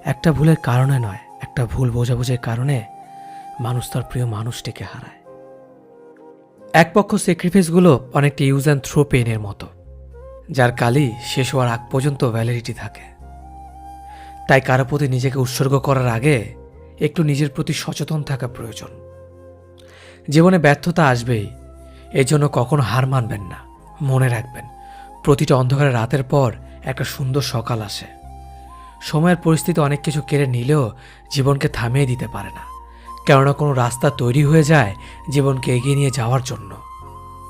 একটা ভুলের কারণে নয়, একটা ভুল বোঝাবুঝির কারণে মানুষ তার প্রিয় মানুষটিকে হারায়। এক পক্ষ স্যাক্রিফাইসগুলো অনেকটা ইউজ অ্যান্ড থ্রো পেনের মতো, যার কালই শেষ হওয়ার আগ পর্যন্ত ভ্যালিডিটি থাকে। তাই কারো প্রতি নিজেকে উৎসর্গ করার আগে একটু নিজের প্রতি সচেতন থাকা প্রয়োজন। জীবনে ব্যর্থতা আসবেই, এর জন্য কখনো হার মানবেন না। মনে রাখবেন, প্রতিটা অন্ধকারের রাতের পর একটা সুন্দর সকাল আসে। সময়ের পরিস্থিতি অনেক কিছু কেড়ে নিলেও জীবনকে থামিয়ে দিতে পারে না, কেননা কোনো রাস্তা তৈরি হয়ে যায় জীবনকে এগিয়ে নিয়ে যাওয়ার জন্য।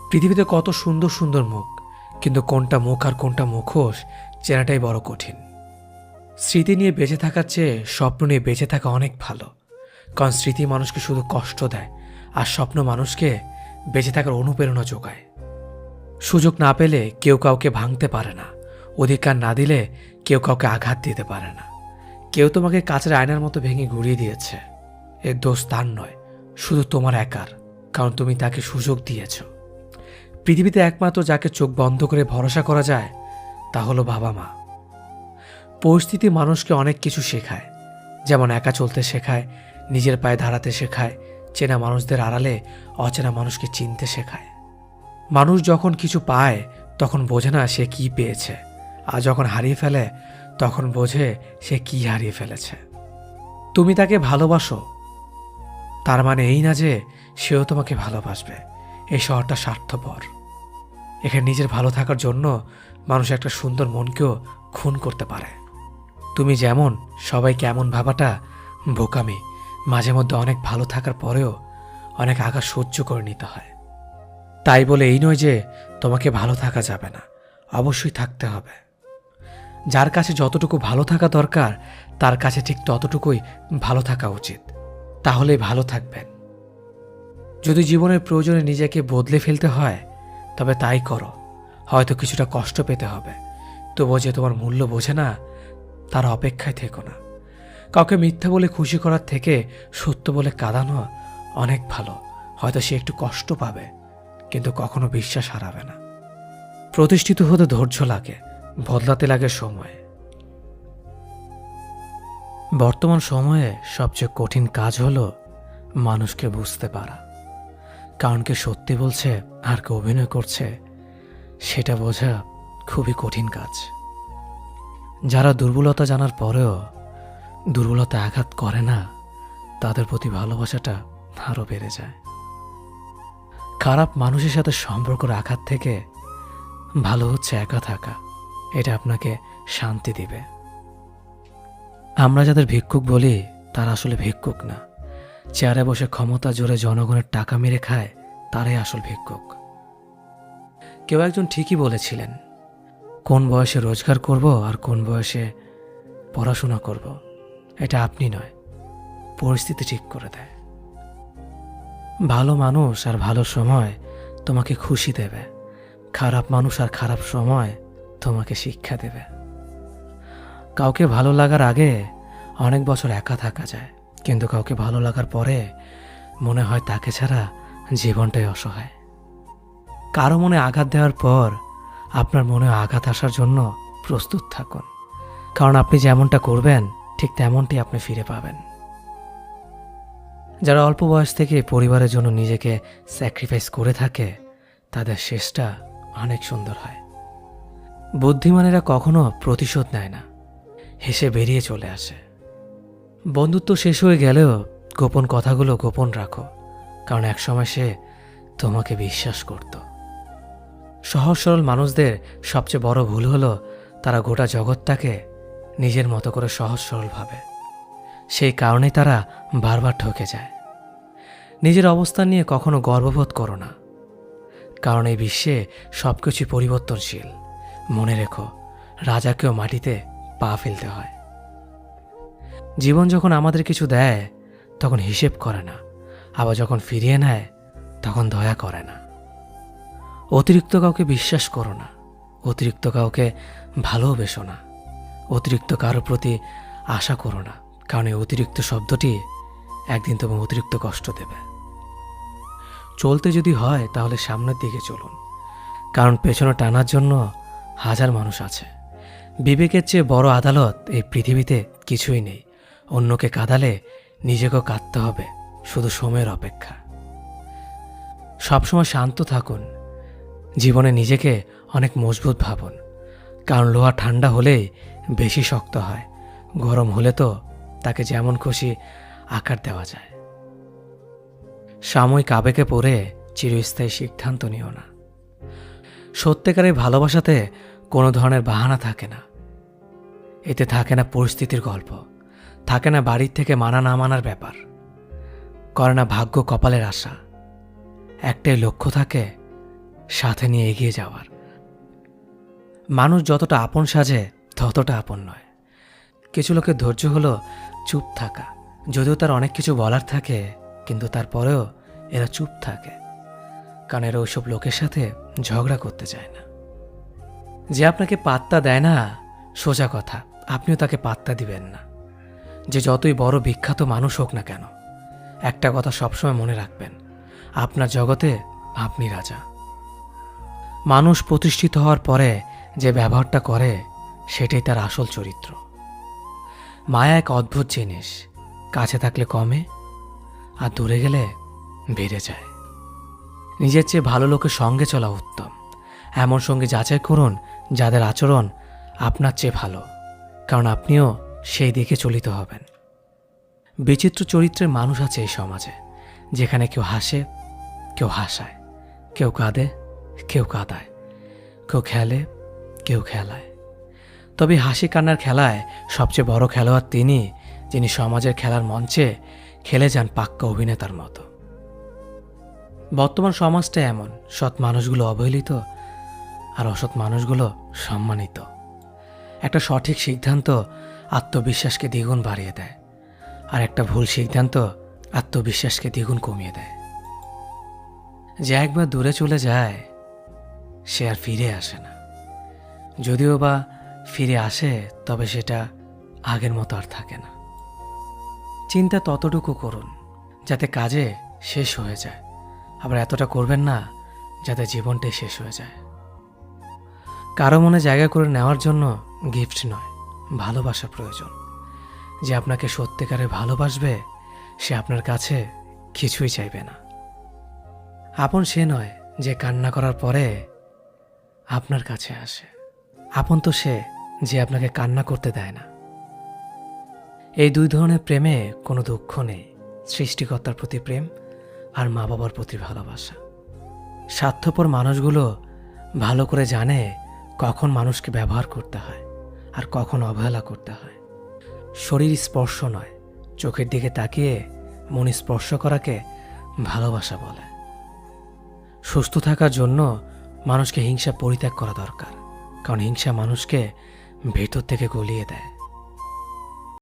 পৃথিবীতে কত সুন্দর সুন্দর মুখ, কিন্তু কোনটা মুখ আর কোনটা মুখোশ চেনাটাই বড় কঠিন। স্মৃতি নিয়ে বেঁচে থাকার চেয়ে স্বপ্ন নিয়ে বেঁচে থাকা অনেক ভালো, কারণ স্মৃতি মানুষকে শুধু কষ্ট দেয়, আর স্বপ্ন মানুষকে বেঁচে থাকার অনুপ্রেরণা যোগায়। সুযোগ না পেলে কেউ কাউকে ভাঙতে পারে না, অধিকার না দিলে কেউ কাউকে আঘাত দিতে পারে না। কেউ তোমাকে কাচের আয়নার মতো ভেঙে ঘুরিয়ে দিয়েছে, এর দোষ তার নয়, শুধু তোমার একার, কারণ তুমি তাকে সুযোগ দিয়েছ। পৃথিবীতে একমাত্র যাকে চোখ বন্ধ করে ভরসা করা যায় তা হলো বাবা মা। পরিস্থিতি মানুষকে অনেক কিছু শেখায়, যেমন একা চলতে শেখায়, নিজের পায়ে দাঁড়াতে শেখায়, চেনা মানুষদের আড়ালে অচেনা মানুষকে চিনতে শেখায়। মানুষ যখন কিছু পায় তখন বোঝে না সে কি পেয়েছে, আর যখন হারিয়ে ফেলে তখন বোঝে সে কি হারিয়ে ফেলেছে। তুমি তাকে ভালোবাসো, তার মানে এই না যে সেও তোমাকে ভালোবাসবে। এই শহরটা স্বার্থপর, এখানে নিজের ভালো থাকার জন্য মানুষ একটা সুন্দর মনকেও খুন করতে পারে। তুমি যেমন সবাইকে এমন ভাবাটা বোকামি। মাঝে মধ্যে অনেক ভালো থাকার পরেও অনেক আঘাত সহ্য করে নিতে হয়। তাই বলে এই নয় যে তোমাকে ভালো থাকা যাবে না, অবশ্যই থাকতে হবে। যার কাছে যতটুকু ভালো থাকা দরকার তার কাছে ঠিক ততটুকুই ভালো থাকা উচিত, তাহলেই ভালো থাকবেন। যদি জীবনের প্রয়োজনে নিজেকে বদলে ফেলতে হয় তবে তাই করো। হয়তো কিছুটা কষ্ট পেতে হবে, তবুও যে তোমার মূল্য বোঝে না তার অপেক্ষায় থেকো না। কাউকে মিথ্যা বলে খুশি করার থেকে সত্য বলে কাঁদানো অনেক ভালো। হয়তো সে একটু কষ্ট পাবে, কিন্তু কখনো বিশ্বাস হারাবে না। প্রতিষ্ঠিত হতে ধৈর্য লাগে, বদলাতে লাগে সময়। বর্তমান সময়ে সবচেয়ে কঠিন কাজ হলো মানুষকে বুঝতে পারা। কারণ কে সত্যি বলছে আর কে অভিনয় করছে সেটা বোঝা খুবই কঠিন কাজ। যারা দুর্বলতা জানার পরেও দুর্বলতা আঘাত করে না, তাদের প্রতি ভালোবাসাটা আরও বেড়ে যায়। খারাপ মানুষের সাথে সম্পর্ক রাখার থেকে ভালো হচ্ছে একা থাকা, এটা আপনাকে শান্তি দিবে। আমরা যাদের ভিক্ষুক বলি তারা আসলে ভিক্ষুক না, চেয়ারে বসে ক্ষমতা জোরে জনগণের টাকা মেরে খায় তারাই আসল ভিক্ষুক। কেউ একজন ঠিকই বলেছিলেন, কোন বয়সে রোজগার করব আর কোন বয়সে পড়াশোনা করব এটা আপনি নয়, পরিস্থিতি ঠিক করে দেয়। ভালো মানুষ আর ভালো সময় তোমাকে খুশি দেবে, খারাপ মানুষ আর খারাপ সময় তোমাকে শিক্ষা দেবে। কাউকে ভালো লাগার আগে অনেক বছর একা থাকা যায়, কিন্তু কাউকে ভালো লাগার পরে মনে হয় তাকে ছাড়া জীবনটাই অসহায়। কারো মনে আঘাত দেওয়ার পর আপনার মনে আঘাত আসার জন্য প্রস্তুত থাকুন, কারণ আপনি যেমনটা করবেন ঠিক তেমনটি আপনি ফিরে পাবেন। যারা অল্প বয়স থেকে পরিবারের জন্য নিজেকে স্যাক্রিফাইস করে থাকে তাদের শেষটা অনেক সুন্দর হয়। বুদ্ধিমানেরা কখনো প্রতিশোধ নেয় না, হেসে বেরিয়ে চলে আসে। বন্ধুত্ব শেষ হয়ে গেলেও গোপন কথাগুলো গোপন রাখো, কারণ একসময় সে তোমাকে বিশ্বাস করত। সহজ সরল মানুষদের সবচেয়ে বড় ভুল হলো তারা গোটা জগৎটাকে নিজের মতো করে সহজ সরল ভাবে। সেই কারণেই তারা বারবার ঠকে যায়। নিজের অবস্থান নিয়ে কখনো গর্ববোধ করো না, কারণ এই বিশ্বে সবকিছু পরিবর্তনশীল। মনে রেখো, রাজাকেও মাটিতে পা ফেলতে হয়। জীবন যখন আমাদের কিছু দেয় তখন হিসেব করে না, আবার যখন ফিরিয়ে নেয় তখন দয়া করে না। অতিরিক্ত কাউকে বিশ্বাস করো না, অতিরিক্ত কাউকে ভালোবেসো না, অতিরিক্ত কারোর প্রতি আশা করো না, কারণ এই অতিরিক্ত শব্দটি একদিন তোমাকে অতিরিক্ত কষ্ট দেবে। চলতে যদি হয় তাহলে সামনের দিকে চলুন, কারণ পেছনে টানার জন্য হাজার মানুষ আছে। বিবেকের চেয়ে বড় আদালত এই পৃথিবীতে কিছুই নেই, অন্যকে কাঁদালে নিজেকেও কাঁদতে হবে, শুধু সময়ের অপেক্ষা। সবসময় শান্ত থাকুন, জীবনে নিজেকে অনেক মজবুত ভাবুন, কারণ লোহা ঠান্ডা হলেই বেশি শক্ত হয়, গরম হলে তো তাকে যেমন খুশি আকার দেওয়া যায়। সাময়িক আবেগে পড়ে চিরস্থায়ী সিদ্ধান্ত নিও না। সত্যিকারের ভালোবাসাতে কোনো ধরনের বাহানা থাকে না। এতে থাকে না পরিস্থিতির গল্প, থাকে না বাড়ির থেকে মানা না মানার ব্যাপার, করে না ভাগ্য কপালের আশা। একটাই লক্ষ্য থাকে, সাথে নিয়ে এগিয়ে যাওয়ার। মানুষ যতটা আপন সাজে ততটা আপন নয়। কিছু লোকের ধৈর্য হলো চুপ থাকা, যদিও তার অনেক কিছু বলার থাকে, কিন্তু তারপরেও এরা চুপ থাকে, কারণ এরা ওইসব লোকের সাথে ঝগড়া করতে চায় না। যে আপনাকে পাত্তা দেয় না, সোজা কথা, আপনিও তাকে পাত্তা দিবেন না। যে যতই বড় বিখ্যাত মানুষ হোক না কেন, একটা কথা সবসময় মনে রাখবেন, আপনার জগতে আপনি রাজা। মানুষ প্রতিষ্ঠিত হওয়ার পরে যে ব্যবহারটা করে, সেটাই তার আসল চরিত্র। মায়া এক অদ্ভুত জিনিস, কাছে থাকলে কমে আর দূরে গেলে বেড়ে যায়। নিজের চেয়ে ভালো লোকের সঙ্গে চলা উত্তম। এমন সঙ্গে যাচাই করুন যাদের আচরণ আপনার চেয়ে ভালো, কারণ আপনিও সেই দিকে চলিত হবেন। বিচিত্র চরিত্রের মানুষ আছে এই সমাজে, যেখানে কেউ হাসে, কেউ হাসায়, কেউ কাঁদে, কেউ কাঁদায়, কেউ খেলে, কেউ খেলায়। তবে হাসি কান্নার খেলায় সবচেয়ে বড় খেলোয়াড় তিনি, যিনি সমাজের খেলার মঞ্চে খেলে যান পাক্কা অভিনেতার মতো। বর্তমান সমাজটা এমন, সৎ মানুষগুলো অবহেলিত আর অসৎ মানুষগুলো সম্মানিত। একটা সঠিক সিদ্ধান্ত আত্মবিশ্বাসকে দ্বিগুণ বাড়িয়ে দেয়, আর একটা ভুল সিদ্ধান্ত আত্মবিশ্বাসকে দ্বিগুণ কমিয়ে দেয়। যে একবার দূরে চলে যায়, সে আর ফিরে আসে না। যদিও বা ফিরে আসে, তবে সেটা আগের মতো আর থাকে না। চিন্তা ততটুকু করুন যাতে কাজে শেষ হয়ে যায়, আবার এতটা করবেন না যাতে জীবনটাই শেষ হয়ে যায়। কারো মনে জায়গা করে নেওয়ার জন্য গিফট নয়, ভালোবাসা প্রয়োজন। যে আপনাকে সত্যিকারে ভালোবাসবে, সে আপনার কাছে কিছুই চাইবে না। আপন সে নয় যে কান্না করার পরে আপনার কাছে আসে, আপন তো সে যে আপনাকে কান্না করতে দেয় না। এই দুই ধরনের প্রেমে কোনো দুঃখ নেই, সৃষ্টিকর্তার প্রতি প্রেম আর মা বাবার প্রতি ভালোবাসা। স্বার্থপর মানুষগুলো ভালো করে জানে কখন মানুষকে ব্যবহার করতে হয় আর কখন অবহেলা করতে হয়। শরীর স্পর্শ নয়, চোখের দিকে তাকিয়ে মন স্পর্শ করাকে ভালোবাসা বলে। সুস্থ থাকার জন্য মানুষকে হিংসা পরিত্যাগ করা দরকার, কারণ হিংসা মানুষকে ভেতর থেকে গলিয়ে দেয়।